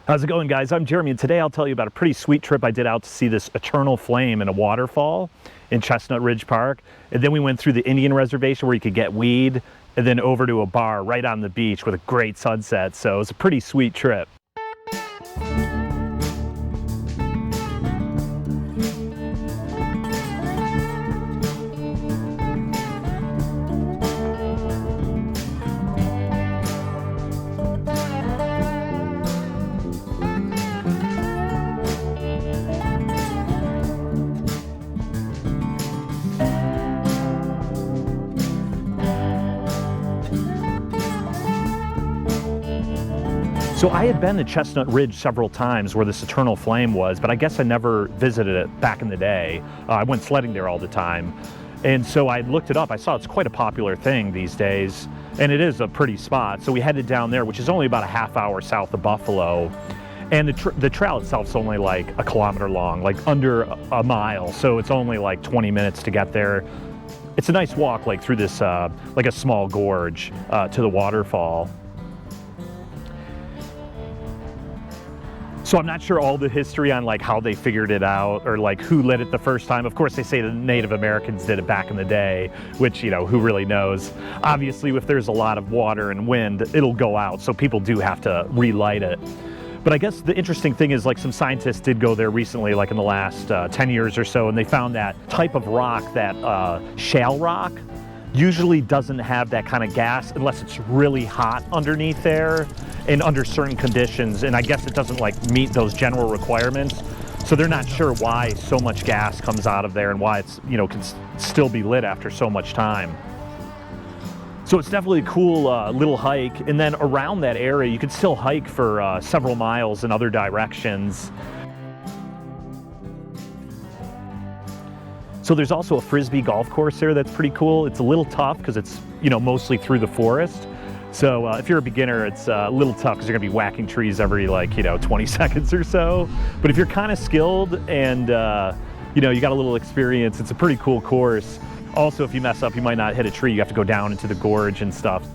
How's it going, guys? I'm Jeremy, and today I'll tell you about a pretty sweet trip I did out to see this eternal flame in a waterfall in Chestnut Ridge Park. And then we went through the Indian Reservation where you could get weed, and then over to a bar right on the beach with a great sunset. So it was a pretty sweet trip. So I had been to Chestnut Ridge several times where this eternal flame was, but I guess I never visited it back in the day. I went sledding there all the time. And so I looked it up. I saw it's quite a popular thing these days, and it is a pretty spot. So we headed down there, which is only about a half hour south of Buffalo. And the trail itself is only like a kilometer long, like under a mile. So it's only like 20 minutes to get there. It's a nice walk like through this, like a small gorge to the waterfall. So I'm not sure all the history on like how they figured it out or like who lit it the first time. Of course, they say the Native Americans did it back in the day, which, you know, who really knows? Obviously, if there's a lot of water and wind, it'll go out. So people do have to relight it. But I guess the interesting thing is like some scientists did go there recently, like in the last 10 years or so, and they found that type of rock, that shale rock, usually doesn't have that kind of gas unless it's really hot underneath there and under certain conditions, and I guess it doesn't like meet those general requirements. So they're not sure why so much gas comes out of there and why it's, you know, can still be lit after so much time. So it's definitely a cool little hike, and then around that area you can still hike for several miles in other directions. So there's also a Frisbee golf course there that's pretty cool. It's a little tough because it's, you know, mostly through the forest. So if you're a beginner, it's a little tough because you're gonna be whacking trees every like, you know, 20 seconds or so. But if you're kind of skilled and, you know, you got a little experience, it's a pretty cool course. Also, if you mess up, you might not hit a tree. You have to go down into the gorge and stuff.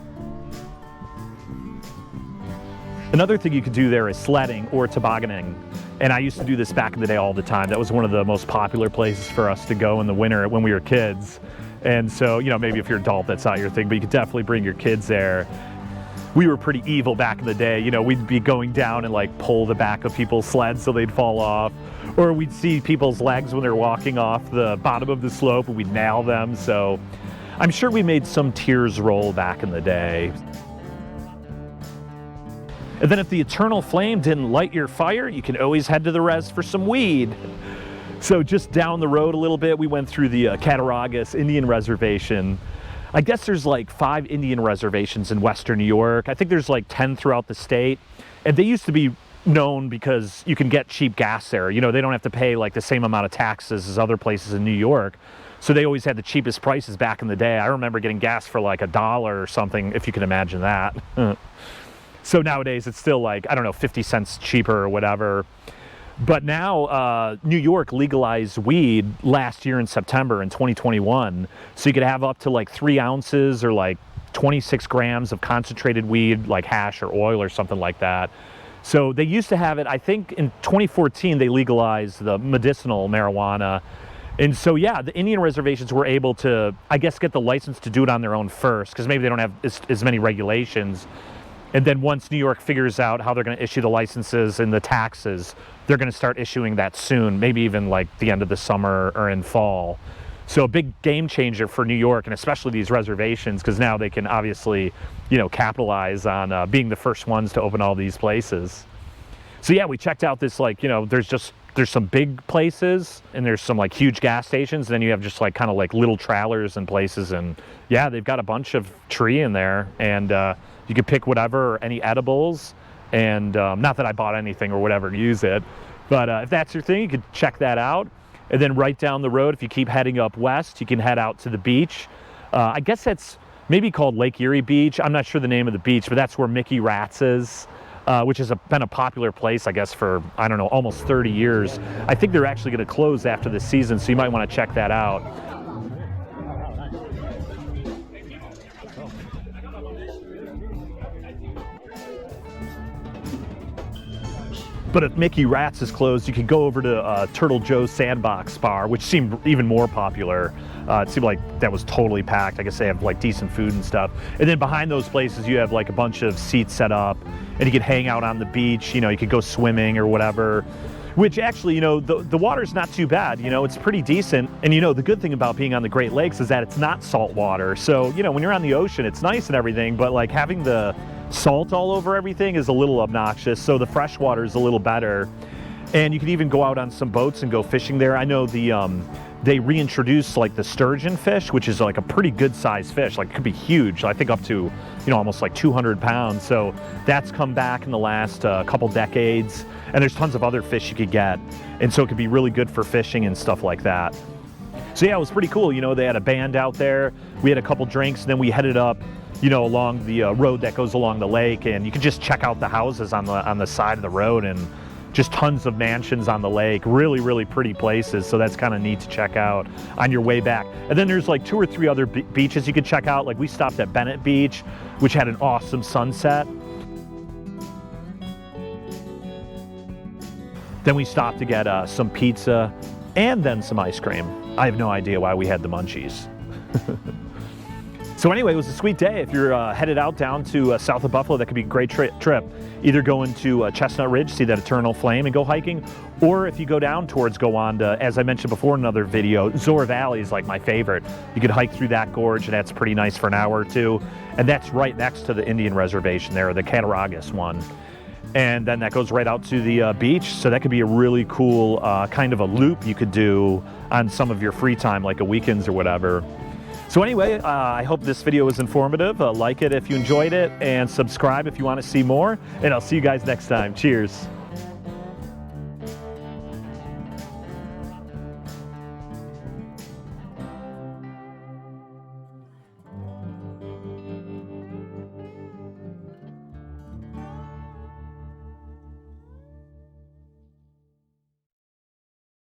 Another thing you could do there is sledding or tobogganing. And I used to do this back in the day all the time. That was one of the most popular places for us to go in the winter when we were kids. And so, you know, maybe if you're an adult, that's not your thing, but you could definitely bring your kids there. We were pretty evil back in the day. You know, we'd be going down and like pull the back of people's sleds so they'd fall off. Or we'd see people's legs when they're walking off the bottom of the slope and we'd nail them. So I'm sure we made some tears roll back in the day. And then if the eternal flame didn't light your fire, you can always head to the res for some weed. So just down the road a little bit, we went through the Cattaraugus Indian Reservation. I guess there's like 5 Indian reservations in Western New York. I think there's like 10 throughout the state. And they used to be known because you can get cheap gas there. You know, they don't have to pay like the same amount of taxes as other places in New York. So they always had the cheapest prices back in the day. I remember getting gas for like $1 or something, if you can imagine that. So nowadays it's still like, I don't know, 50 cents cheaper or whatever. But now New York legalized weed last year in September in 2021. So you could have up to like 3 ounces or like 26 grams of concentrated weed, like hash or oil or something like that. So they used to have it, I think in 2014 they legalized the medicinal marijuana. And so yeah, the Indian reservations were able to, I guess, get the license to do it on their own first, because maybe they don't have as many regulations. And then once New York figures out how they're going to issue the licenses and the taxes, they're going to start issuing that soon, maybe even like the end of the summer or in fall. So a big game changer for New York, and especially these reservations, because now they can obviously, you know, capitalize on being the first ones to open all these places. So yeah, we checked out this, like, you know, there's some big places and there's some like huge gas stations. And then you have just like kind of like little trailers and places. And yeah, they've got a bunch of tree in there, and you could pick whatever, or any edibles. And not that I bought anything or whatever to use it, but if that's your thing, you could check that out. And then right down the road, if you keep heading up west, you can head out to the beach. I guess that's maybe called Lake Erie Beach. I'm not sure the name of the beach, but that's where Mickey Rat's is, which has been a popular place, I guess, for, I don't know, almost 30 years. I think they're actually going to close after this season, so you might want to check that out. But if Mickey Rat's is closed, you could go over to Turtle Joe's Sandbox Bar, which seemed even more popular. It seemed like that was totally packed. I guess they have like decent food and stuff. And then behind those places, you have like a bunch of seats set up, and you could hang out on the beach. You know, you could go swimming or whatever. Which actually, you know, the water's not too bad. You know, it's pretty decent. And you know, the good thing about being on the Great Lakes is that it's not salt water. So, you know, when you're on the ocean, it's nice and everything, but like having the salt all over everything is a little obnoxious. So the fresh water is a little better. And you can even go out on some boats and go fishing there. I know they reintroduced like the sturgeon fish, which is like a pretty good sized fish. Like it could be huge. I think up to, you know, almost like 200 pounds. So that's come back in the last couple decades. And there's tons of other fish you could get. And so it could be really good for fishing and stuff like that. So yeah, it was pretty cool. You know, they had a band out there. We had a couple drinks, and then we headed up, you know, along the road that goes along the lake, and you can just check out the houses on the side of the road, and just tons of mansions on the lake. Really, really pretty places. So that's kind of neat to check out on your way back. And then there's like 2 or 3 other beaches you could check out. Like we stopped at Bennett Beach, which had an awesome sunset. Then we stopped to get some pizza and then some ice cream. I have no idea why we had the munchies. So anyway, it was a sweet day. If you're headed out down to south of Buffalo, that could be a great trip. Either going to Chestnut Ridge, see that eternal flame and go hiking, or if you go down towards Gowanda, as I mentioned before in another video, Zor Valley is like my favorite. You could hike through that gorge, and that's pretty nice for an hour or two. And that's right next to the Indian Reservation there, the Cattaraugus one. And then that goes right out to the beach. So that could be a really cool kind of a loop you could do on some of your free time, like a weekends or whatever. So anyway, I hope this video was informative. Like it if you enjoyed it, and subscribe if you want to see more. And I'll see you guys next time. Cheers.